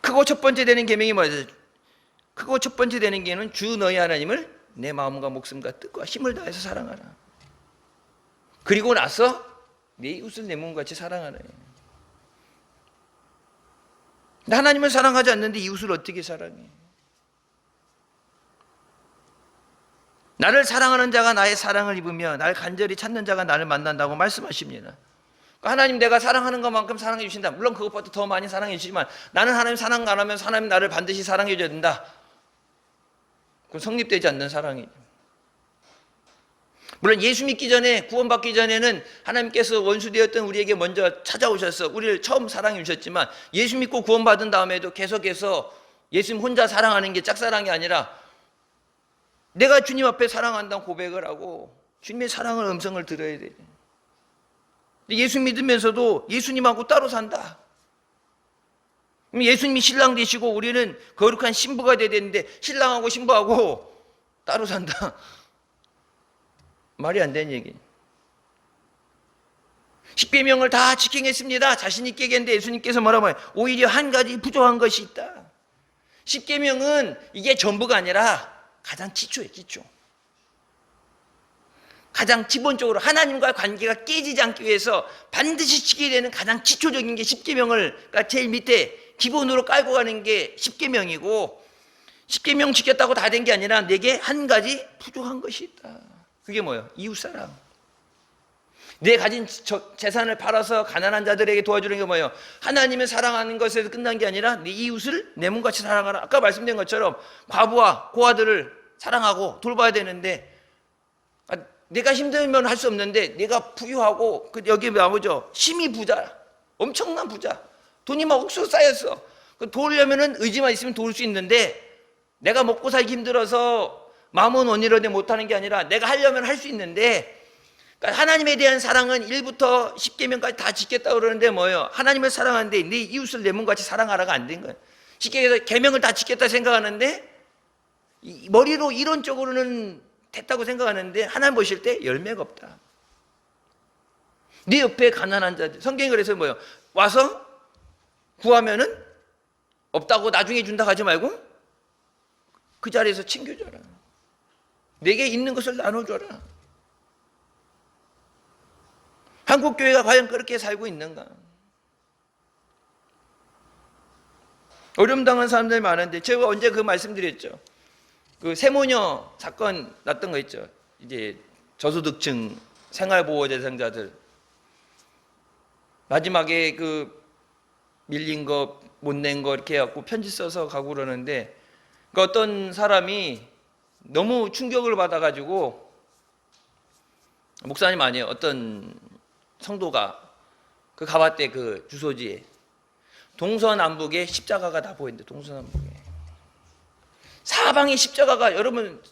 크고 첫 번째 되는 계명이 뭐예요? 크고 첫 번째 되는 계명은 주 너희 하나님을 내 마음과 목숨과 뜻과 힘을 다해서 사랑하라. 그리고 나서 내 이웃을 내 몸같이 사랑하라. 하나님을 사랑하지 않는데 이웃을 어떻게 사랑해? 나를 사랑하는 자가 나의 사랑을 입으며 날 간절히 찾는 자가 나를 만난다고 말씀하십니다. 하나님 내가 사랑하는 것만큼 사랑해 주신다. 물론 그것보다 더 많이 사랑해 주시지만 나는 하나님 사랑 안 하면 하나님 나를 반드시 사랑해 줘야 된다. 그건 성립되지 않는 사랑이죠. 물론 예수 믿기 전에 구원받기 전에는 하나님께서 원수되었던 우리에게 먼저 찾아오셔서 우리를 처음 사랑해 주셨지만 예수 믿고 구원받은 다음에도 계속해서 예수님 혼자 사랑하는 게 짝사랑이 아니라 내가 주님 앞에 사랑한다는 고백을 하고 주님의 사랑의 음성을 들어야 돼요. 예수 믿으면서도 예수님하고 따로 산다. 예수님이 신랑 되시고 우리는 거룩한 신부가 돼야 되는데 신랑하고 신부하고 따로 산다. 말이 안 되는 얘기. 십계명을 다 지키겠습니다. 자신 있게 얘기했는데 예수님께서 뭐라고 해요? 오히려 한 가지 부족한 것이 있다. 십계명은 이게 전부가 아니라 가장 기초예요. 기초. 가장 기본적으로 하나님과 관계가 깨지지 않기 위해서 반드시 지켜야 되는 가장 기초적인 게 십계명을 그러니까 제일 밑에 기본으로 깔고 가는 게 십계명이고 십계명 지켰다고 다 된 게 아니라 내게 한 가지 부족한 것이 있다. 그게 뭐예요? 이웃사랑. 내 가진 재산을 팔아서 가난한 자들에게 도와주는 게 뭐예요? 하나님을 사랑하는 것에서 끝난 게 아니라 네 이웃을 내 몸같이 사랑하라. 아까 말씀드린 것처럼 과부와 고아들을 사랑하고 돌봐야 되는데, 내가 힘들면 할 수 없는데 내가 부유하고 여기 뭐죠? 심히 부자, 엄청난 부자, 돈이 막 옥수수 쌓였어. 도우려면은 의지만 있으면 도울 수 있는데, 내가 먹고 살기 힘들어서 마음은 원이로되 못하는 게 아니라 내가 하려면 할 수 있는데, 그러니까 하나님에 대한 사랑은 1부터 10계명까지 다 지켰다고 그러는데 뭐예요? 하나님을 사랑하는데 네 이웃을 내 몸같이 사랑하라가 안 된 거예요. 쉽게 얘기해서 계명을 다 지켰다 생각하는데, 머리로 이론적으로는 됐다고 생각하는데 하나님 보실 때 열매가 없다. 네 옆에 가난한 자들, 성경이 그래서 뭐예요? 와서 구하면은 없다고 나중에 준다 하지 말고 그 자리에서 챙겨줘라. 내게 있는 것을 나눠줘라. 한국 교회가 과연 그렇게 살고 있는가? 어려움 당한 사람들이 많은데, 제가 언제 그 말씀드렸죠. 그 세모녀 사건 났던 거 있죠. 이제 저소득층 생활보호 대상자들 마지막에 그 밀린 거 못 낸 거 이렇게 해갖고 편지 써서 가고 그러는데, 그 어떤 사람이 너무 충격을 받아가지고, 목사님 아니에요, 어떤 성도가 그 가봤대. 그 주소지에 동서남북에 십자가가 다 보이는데, 동서남북에 사방에 십자가가. 여러분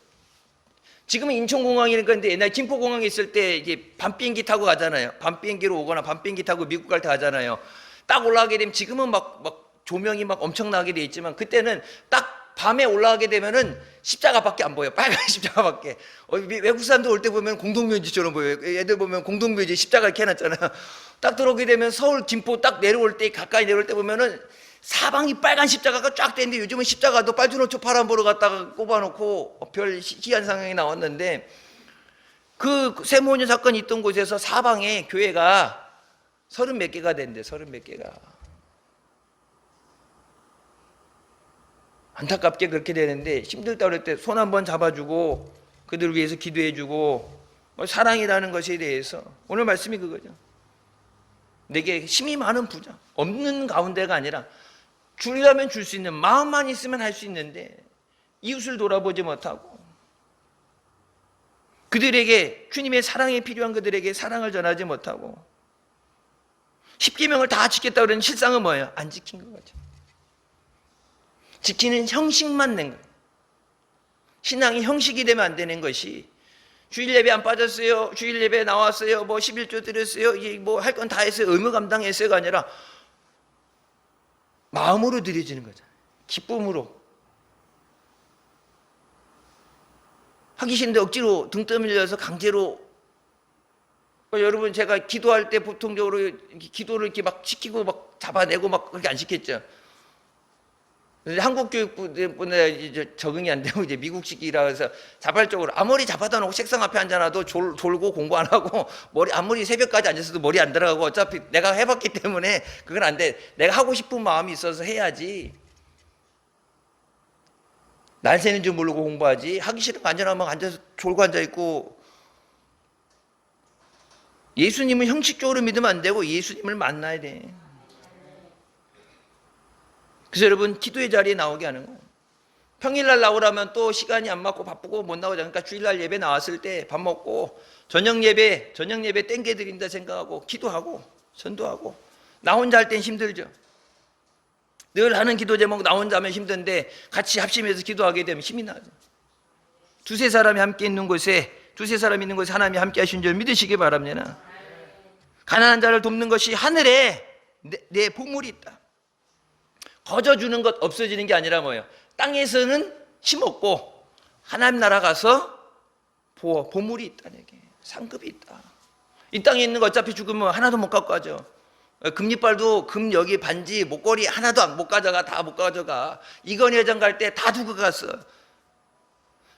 지금은 인천공항이니까, 근데 옛날 김포공항에 있을 때 이제 밤 비행기 타고 가잖아요. 밤 비행기로 오거나 밤 비행기 타고 미국 갈 때 가잖아요. 딱 올라가게 되면, 지금은 막 조명이 막 엄청나게 돼 있지만 그때는 딱 밤에 올라가게 되면은 십자가밖에 안 보여. 빨간 십자가밖에. 외국 사람들 올 때 보면 공동묘지처럼 보여요. 애들 보면 공동묘지 십자가 이렇게 해놨잖아요. 딱 들어오게 되면 서울 김포 딱 내려올 때, 가까이 내려올 때 보면은 사방이 빨간 십자가가 쫙 되는데, 요즘은 십자가도 빨주노초 파란 보러 갔다가 꼽아놓고 별 희한한 상황이 나왔는데, 그 세모녀 사건이 있던 곳에서 사방에 교회가 30몇 개가 된대. 30몇 개가. 안타깝게 그렇게 되는데, 힘들다 그럴 때 손 한번 잡아주고 그들을 위해서 기도해주고, 사랑이라는 것에 대해서 오늘 말씀이 그거죠. 내게 힘이 많은 부자, 없는 가운데가 아니라 주려면 줄 수 있는, 마음만 있으면 할 수 있는데 이웃을 돌아보지 못하고, 그들에게 주님의 사랑이 필요한 그들에게 사랑을 전하지 못하고, 십계명을 다 지켰다고 그러는 실상은 뭐예요? 안 지킨 거죠. 지키는 형식만 낸 거예요. 신앙이 형식이 되면 안 되는 것이, 주일 예배 안 빠졌어요, 주일 예배 나왔어요, 뭐 11조 드렸어요, 이게 뭐 할 건 다 했어요, 의무 감당했어요가 아니라 마음으로 드려지는 거잖아요. 기쁨으로. 하기 싫은데 억지로 등 떠밀려서 강제로. 여러분 제가 기도할 때 보통적으로 기도를 이렇게 막 시키고 막 잡아내고 막 그렇게 안 시켰죠. 한국 교육부 때문에 적응이 안 되고 이제 미국식이라 해서 자발적으로 아무리 잡아다 놓고 책상 앞에 앉아놔도 졸고 공부 안 하고, 머리 아무리 새벽까지 앉았어도 머리 안 들어가고, 어차피 내가 해봤기 때문에 그건 안 돼. 내가 하고 싶은 마음이 있어서 해야지. 날 새는 줄 모르고 공부하지. 하기 싫으면 앉아나면 앉아서 졸고 앉아있고. 예수님은 형식적으로 믿으면 안 되고 예수님을 만나야 돼. 그래서 여러분 기도의 자리에 나오게 하는 거예요. 평일날 나오라면 또 시간이 안 맞고 바쁘고 못 나오잖아요. 그러니까 주일날 예배 나왔을 때 밥 먹고 저녁 예배 땡겨드린다 생각하고 기도하고 전도하고. 나 혼자 할 땐 힘들죠. 늘 하는 기도 제목 나 혼자 하면 힘든데 같이 합심해서 기도하게 되면 힘이 나죠. 두세 사람이 함께 있는 곳에 하나님이 함께 하신 줄 믿으시기 바랍니다. 가난한 자를 돕는 것이 하늘에 내 보물이 있다. 거저주는 것 없어지는 게 아니라 뭐예요? 땅에서는 심었고 하나님 나라 가서 보물이 있다. 내게 상급이 있다. 이 땅에 있는 거 어차피 죽으면 하나도 못 갖고 가죠. 금리빨도 금 여기 반지 목걸이 하나도 못 가져가. 다 못 가져가. 이건희 회장 갈 때 다 두고 갔어.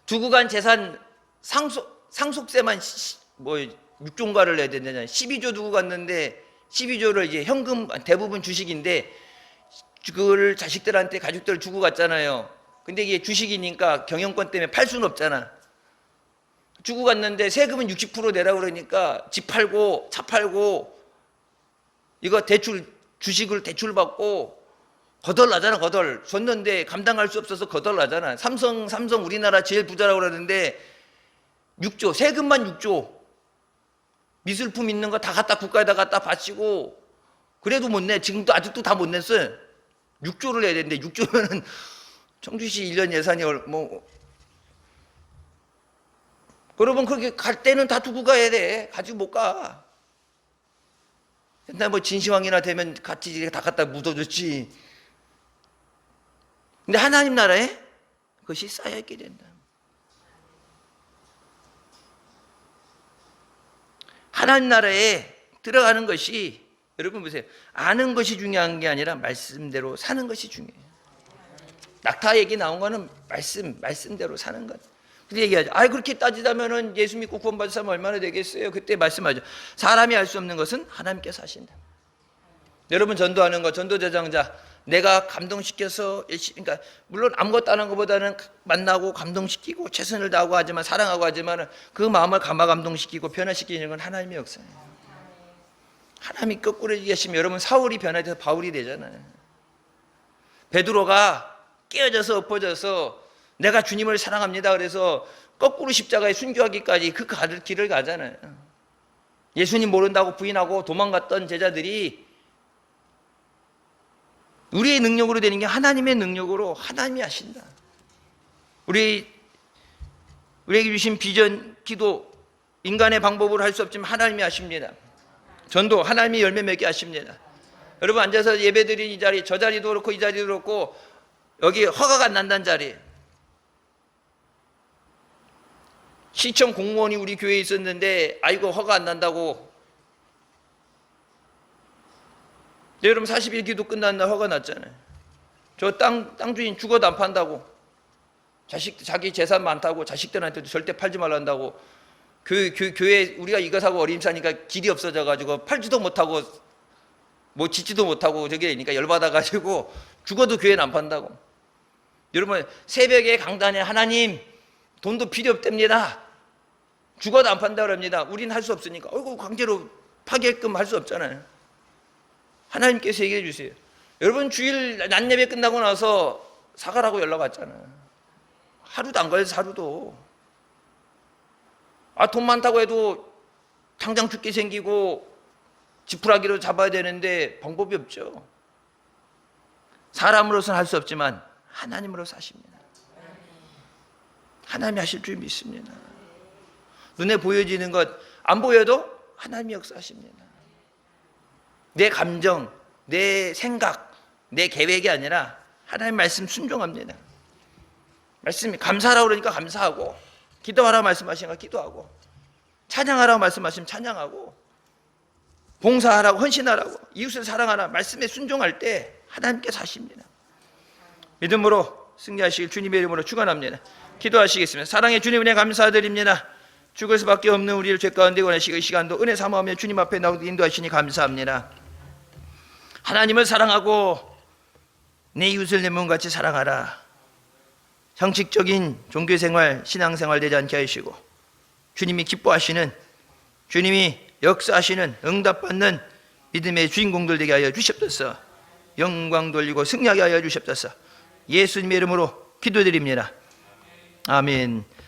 두고 간 재산 상속세만 뭐 6조인가를 내야 되냐. 12조 두고 갔는데 12조를 이제 현금 대부분 주식인데 그거를 자식들한테 가족들 주고 갔잖아요. 근데 이게 주식이니까 경영권 때문에 팔 수는 없잖아. 주고 갔는데 세금은 60% 내라고 그러니까 집 팔고 차 팔고 이거 대출, 주식을 대출 받고 거덜나잖아. 거덜 줬는데 감당할 수 없어서 거덜나잖아. 삼성 우리나라 제일 부자라고 그러는데 6조, 세금만 6조, 미술품 있는 거 다 갖다 국가에다 갖다 바치고 그래도 못 내. 지금도 아직도 다 못 냈어요. 6조를 내야 되는데 6조면은 청주시 1년 예산이 뭐, 여러분 그렇게 갈 때는 다 두고 가야 돼. 가지고 못 가. 옛날 뭐 진시황이나 되면 같이 다 갖다 묻어줬지. 근데 하나님 나라에 그것이 쌓여있게 된다. 하나님 나라에 들어가는 것이, 여러분 보세요, 아는 것이 중요한 게 아니라 말씀대로 사는 것이 중요해요. 낙타 얘기 나온 거는 말씀대로 사는 것. 근데 얘기하죠. 그렇게 따지자면은 예수 믿고 구원받은 사람 얼마나 되겠어요? 그때 말씀하죠. 사람이 알 수 없는 것은 하나님께서 하신다. 여러분 전도하는 거, 전도대장자, 내가 감동시켜서 열심히, 그러니까 물론 아무것도 안 한 것보다는 만나고 감동시키고 최선을 다하고 하지만, 사랑하고 하지만 그 마음을 감동시키고 변화시키는 건 하나님의 역사예요. 하나님이 거꾸로 얘기하시면 여러분 사울이 변화돼서 바울이 되잖아요. 베드로가 깨어져서 엎어져서 내가 주님을 사랑합니다 그래서 거꾸로 십자가에 순교하기까지 그 길을 가잖아요. 예수님 모른다고 부인하고 도망갔던 제자들이 우리의 능력으로 되는 게 하나님의 능력으로 하나님이 하신다. 우리에게 주신 비전, 기도, 인간의 방법으로 할 수 없지만 하나님이 하십니다. 전도 하나님이 열매 맺게 하십니다. 여러분 앉아서 예배드린 이 자리, 저 자리도 그렇고 이 자리도 그렇고 여기 허가가 안 난다는 자리. 시청 공무원이 우리 교회에 있었는데 아이고 허가 안 난다고. 네, 여러분 40일 기도 끝난 날 허가 났잖아요. 저 땅 주인 죽어도 안 판다고. 자기 재산 많다고 자식들한테도 절대 팔지 말란다고. 교회 우리가 이거 사고 어림 사니까 길이 없어져 가지고 팔지도 못하고 뭐 짓지도 못하고 저게 되니까 열받아 가지고 죽어도 교회는 안 판다고. 여러분 새벽에 강단에 하나님 돈도 필요 없답니다. 죽어도 안 판다 그럽니다. 우린 할 수 없으니까 강제로 파게끔 할 수 없잖아요. 하나님께서 얘기해 주세요. 여러분 주일 낮 예배 끝나고 나서 사가라고 연락 왔잖아요. 하루도 안 걸려서 하루도. 돈 많다고 해도 당장 죽게 생기고 지푸라기로 잡아야 되는데 방법이 없죠. 사람으로서는 할 수 없지만 하나님으로서 하십니다. 하나님이 하실 줄 믿습니다. 눈에 보여지는 것 안 보여도 하나님이 역사하십니다. 내 감정, 내 생각, 내 계획이 아니라 하나님 말씀 순종합니다. 말씀이 감사하라고 그러니까 감사하고, 기도하라고 말씀하시니까 기도하고, 찬양하라고 말씀하시면 찬양하고, 봉사하라고 헌신하라고, 이웃을 사랑하라 말씀에 순종할 때 하나님께서 하십니다. 믿음으로 승리하시길 주님의 이름으로 축원합니다. 기도하시겠습니다. 사랑의 주님 은혜 감사드립니다. 죽을 수밖에 없는 우리를 죄 가운데 원하시고 이 시간도 은혜 삼아하며 주님 앞에 나오게 인도하시니 감사합니다. 하나님을 사랑하고 내 이웃을 내 몸같이 사랑하라. 형식적인 종교생활, 신앙생활 되지 않게 하시고 주님이 기뻐하시는, 주님이 역사하시는, 응답받는 믿음의 주인공들 되게 하여 주시옵소서. 영광 돌리고 승리하게 하여 주시옵소서. 예수님의 이름으로 기도드립니다. 아멘.